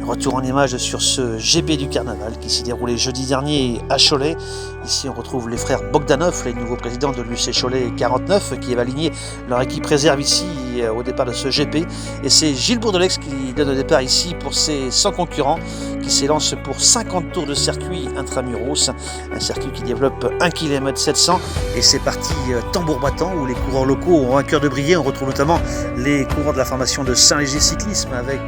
Retour en image sur ce GP du Carnaval qui s'est déroulé jeudi dernier à Cholet. Ici on retrouve les frères Bogdanov, les nouveaux présidents de l'UC Cholet 49 qui avaient aligné leur équipe réserve ici au départ de ce GP. Et c'est Gilles Bourdelex qui donne le départ ici pour ses 100 concurrents qui s'élance pour 50 tours de circuit intramuros. Un circuit qui développe 1 km 700 et c'est parti tambour battant où les coureurs locaux ont un cœur de briller. On retrouve notamment les coureurs de la formation de Saint-Léger Cyclisme avec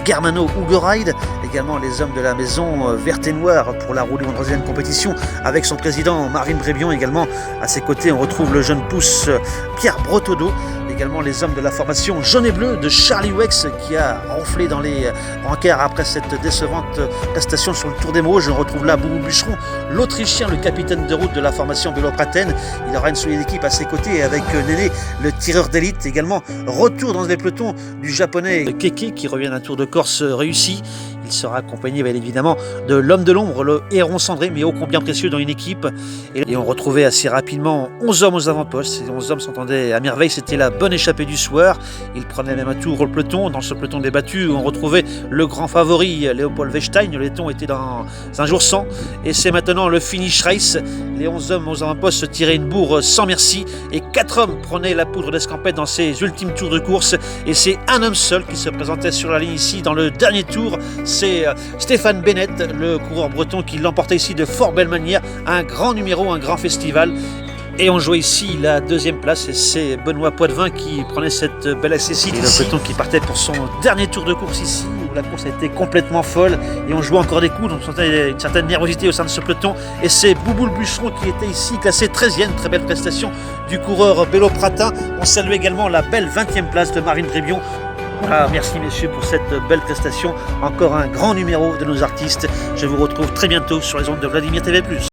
Germano Hugo Ride, également les hommes de la maison verte et noire pour la roue en troisième compétition avec son président Marvin Brébion. Également à ses côtés on retrouve le jeune pousse Pierre Brotteau, également les hommes de la formation jaune et bleu de Charlie Wex qui a ronflé dans les rencarts après cette décevante prestation sur le Tour des Mauges. On retrouve là Boubou Bûcheron, l'Autrichien, le capitaine de route de la formation Vélo Praten. Il aura une solide équipe à ses côtés avec Néné, le tireur d'élite. Également retour dans les pelotons du japonais Keke qui revient d'un Tour de Corse réussi. Il sera accompagné bien évidemment de l'homme de l'ombre, le héron cendré, mais ô combien précieux dans une équipe. Et on retrouvait assez rapidement 11 hommes aux avant-postes. Ces 11 hommes s'entendaient à merveille, c'était la bonne échappée du soir. Ils prenaient même un tour au peloton. Dans ce peloton débattu, on retrouvait le grand favori Léopold Wechstein. Le laiton était dans un jour sans. Et c'est maintenant le finish race. Les 11 hommes aux avant-postes se tiraient une bourre sans merci. Et 4 hommes prenaient la poudre d'escampette dans ces ultimes tours de course. Et c'est un homme seul qui se présentait sur la ligne ici dans le dernier tour. C'est Stéphane Bennett, le coureur breton qui l'emportait ici de fort belle manière. Un grand numéro, un grand festival. Et on jouait ici la deuxième place et c'est Benoît Poitvin qui prenait cette belle accessite. Et le peloton qui partait pour son dernier tour de course ici où la course a été complètement folle et on jouait encore des coups, donc on sentait une certaine nervosité au sein de ce peloton. Et c'est Boubou le Bûcheron qui était ici classé 13e, très belle prestation du coureur Vélo Pratin. On salue également la belle 20e place de Marvin Brébion. Voilà, merci messieurs pour cette belle prestation. Encore un grand numéro de nos artistes. Je vous retrouve très bientôt sur les ondes de Vladimir TV+.